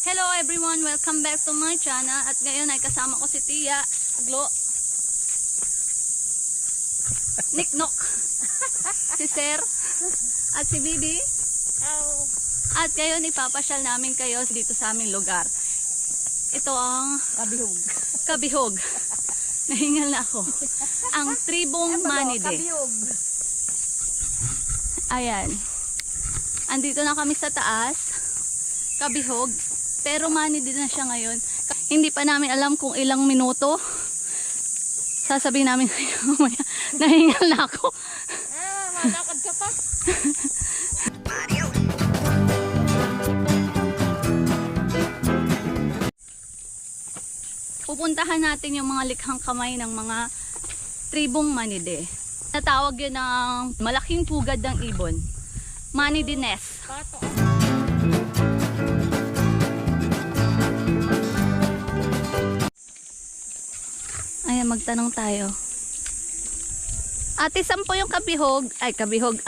Hello everyone, welcome back to my channel. At ngayon ay kasama ko si Tia, Glo, Niknok, si Sir, at si Bibi. At ngayon ipapasyal namin kayo dito sa aming lugar. Ito ang Kabihog. Nahingal na ako. Ang tribong Manide. Ayan. Andito na kami sa taas. Kabihog. Pero Manide na siya ngayon. Hindi pa namin alam kung ilang minuto. Sasabihin namin kayo mamaya. Nahingal na ako. Malakad ka pa. Pupuntahan natin yung mga likhang kamay ng mga tribong Manide. Natawag yun ng malaking pugad ng ibon. Manide nest. Ayan, magtanong tayo. Ate, saan po yung kabihog? Ay, kabihog.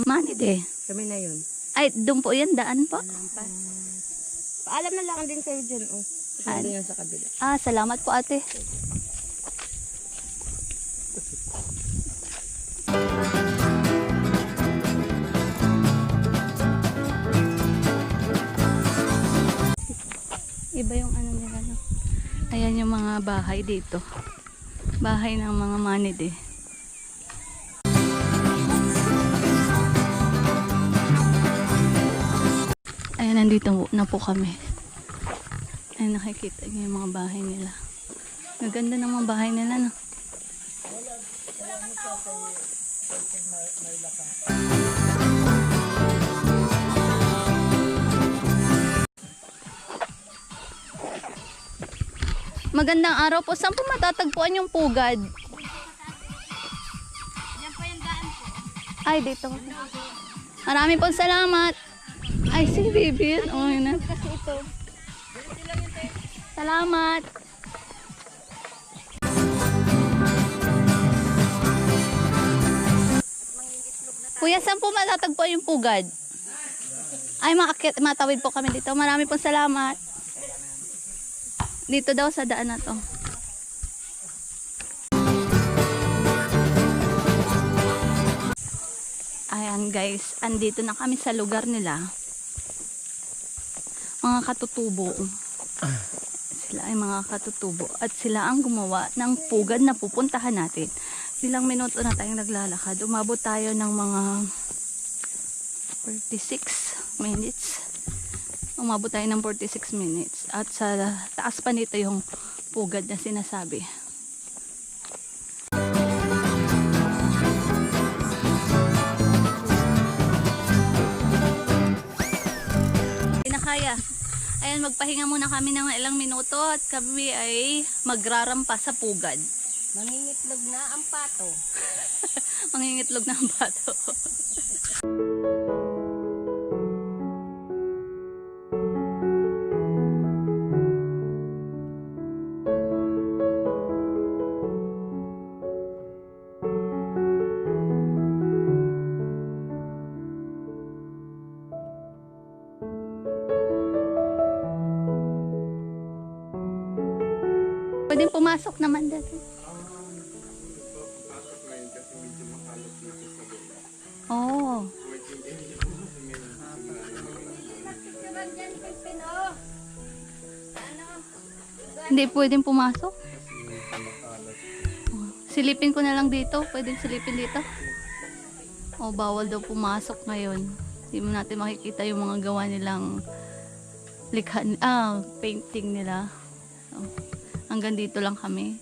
Manide. Kami na yun. Ay, doon po yan. Daan po. Paalam na lang din kayo dyan. Oh. Hindi yan sa kabila. Salamat po ate. Iba yung ano nila, no? Ayan yung mga bahay dito. Bahay ng mga Manide. Ayan, nandito na po kami. Ay, nakikita niyo yung mga bahay nila. Maganda ng mga bahay nila, no? Magandang araw po. Saan po matatagpuan yung pugad? Yan pa yung daan po. Ay, dito. Marami pong salamat. Ay, si Bibi. Oh, yun na. Kasi ito. Salamat. Kuya, saan po matatagpuan yung pugad? Ay, matawid po kami dito. Marami pong salamat. Dito daw sa daan na to. Ayan guys, andito na kami sa lugar nila. Mga katutubo. Sila ay mga katutubo at sila ang gumawa ng pugad na pupuntahan natin. Ilang minuto na tayong naglalakad. Umabot tayo ng mga 46 minutes. Umabot tayo ng 46 minutes. At sa taas pa nito yung pugad na sinasabi. Kaya, ayan, magpahinga muna kami ng ilang minuto at kami ay magrarampa sa pugad. Mangingitlog na ang pato. Mangingitlog na ang pato. Pwedeng pumasok naman dito. Oh. Hindi pwedeng pumasok. Silipin ko na lang dito. Pwedeng silipin dito. Oh, bawal daw pumasok ngayon. Hindi mo natin makikita yung mga gawa nilang likhan, painting nila. Oh. Hanggang dito lang kami.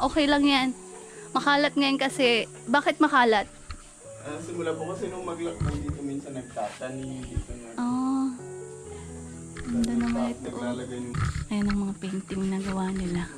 Okay lang yan. Makalat ngayon kasi. Bakit makalat? Simula po kasi nung mag-lockdown dito minsan nagtatanim dito na. Ganda naman ito. Naglalagay ng Ayan ang mga painting na gawa nila.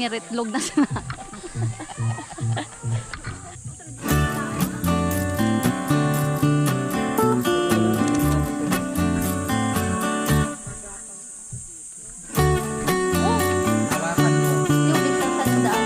nangingitlog na sila. Yung isa sa daan.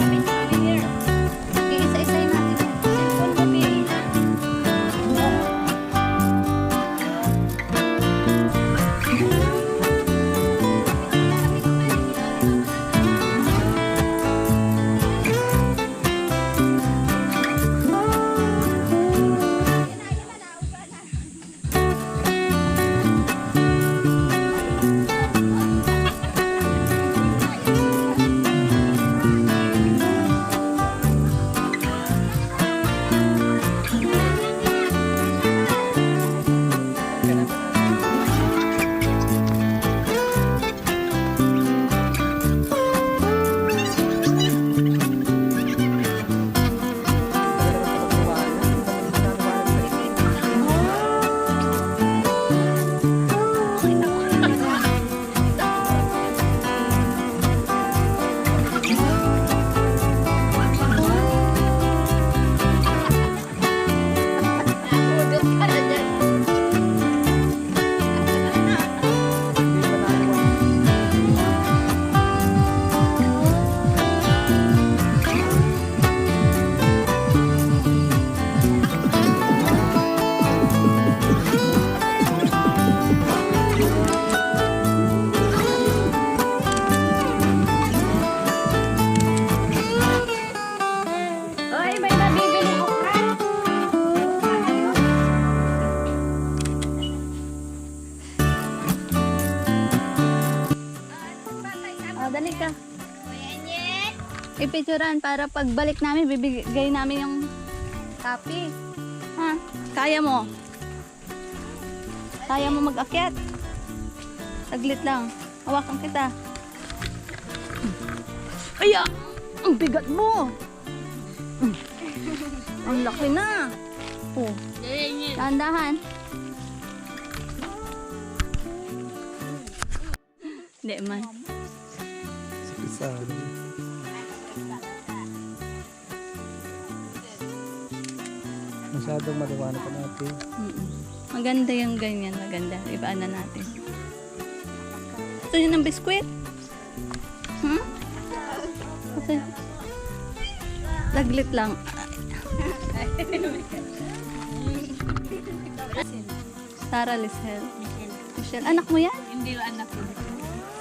Magbilad ka muna. Iisa-isahin natin yan. Dali ka. Ipicturan para pagbalik namin, bibigay namin yung copy. Ha? Kaya mo? Kaya mo mag-akyat? Saglit lang. Hawakan kita. Ay, ang bigat mo. Ang laki na. Oh. Dahan-dahan. Hindi man. Masyadong maliwanag pa natin. Maganda yung ganyan. Maganda. Ibaan na natin. Gusto nyo ng biskwit? Hmm? Kasi, laglit lang. Sarah Lisel. Michelle. Anak mo yan? Hindi yung anak ko.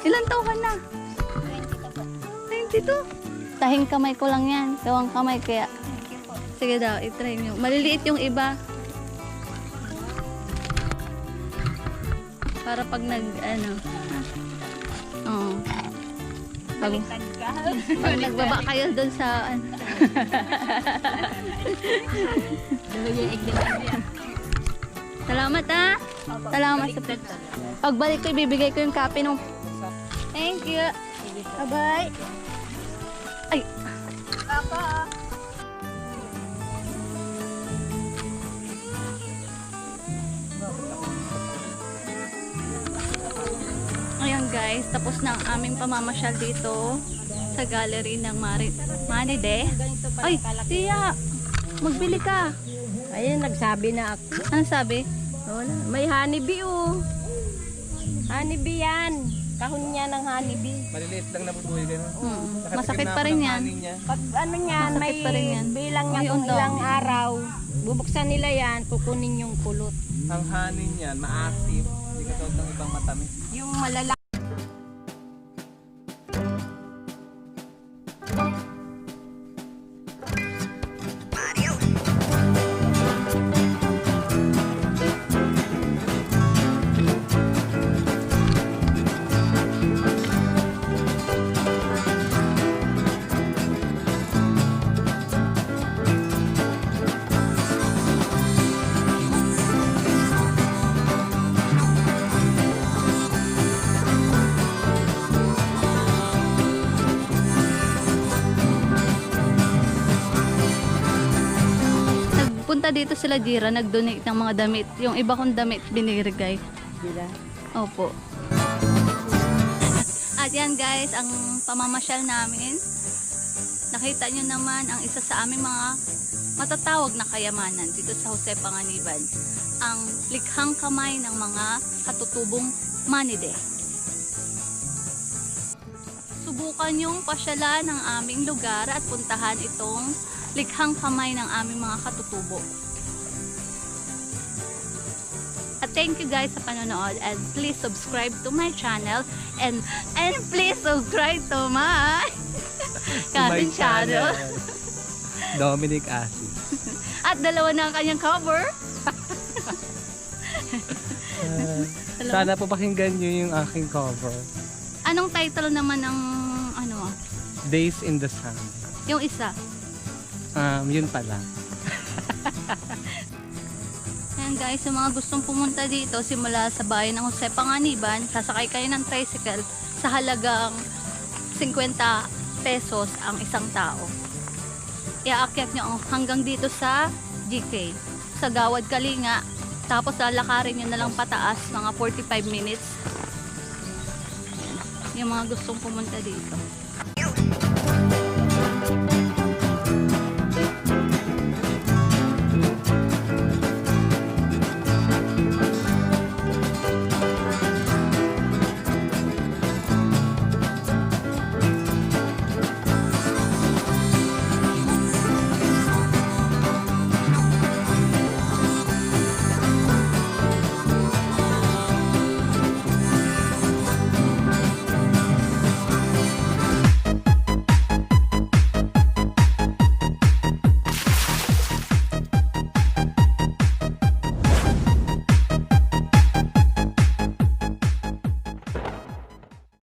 Ilan taon ka na? 22. Tahing kamay ko lang yan. Gawang kamay kaya. Sige daw, itry nyo. Maliliit yung iba. Para pag nag, ano, Baliktad ka. Pag nagbaba kayo doon sa... Salamat ah! Salamat sa pagbalik ko, ibibigay ko yung kape nung... Thank you! Bye-bye! Ay! Papa. Ayan guys, tapos na ang aming pamamasyal dito sa gallery ng Manide. Ganito pa Ay, kalaki. Tia! Magbili ka! Ayun, nagsabi na ako. Ano sabi? Wala. May honeybee oh. Honeybee yan. Kahon niya ng honeybee. Maliliit lang nabubuhay ka na. Masakit pa rin yan. Pag ano yan, Masakit may pa rin yan. bilang Ay, niya kung ang dami. ilang araw. Bubuksan nila yan, kukunin yung kulot. Ang hanin niyan, maasim. Hindi ka ng ibang matamis. Yung malalaki. Nagpunta dito sila Jira, nag-donate ng mga damit. Yung iba kong damit binirigay. Sila. Opo. At yan guys, ang pamamasyal namin. Nakita nyo naman ang isa sa aming mga matatawag na kayamanan dito sa Jose Panganiban. Ang likhang kamay ng mga katutubong Manide. Subukan yung pasyalan ng aming lugar at puntahan itong likhang kamay ng aming mga katutubo. At thank you guys sa panonood and please subscribe to my channel and please subscribe to my cousin channel. Dominic Asi. At dalawa na ang kanyang cover. Sana po pakinggan nyo yung aking cover. Anong title naman ng ano? Days in the Sun. Yung isa. Yun pala. Ayan guys, yung mga gustong pumunta dito simula sa bayan ng Jose Panganiban, sasakay kayo ng tricycle sa halagang 50 pesos ang isang tao. Iaakyat nyo hanggang dito sa GK, sa Gawad Kalinga, tapos lalakarin nyo na lang pataas mga 45 minutes. Yung mga gustong pumunta dito.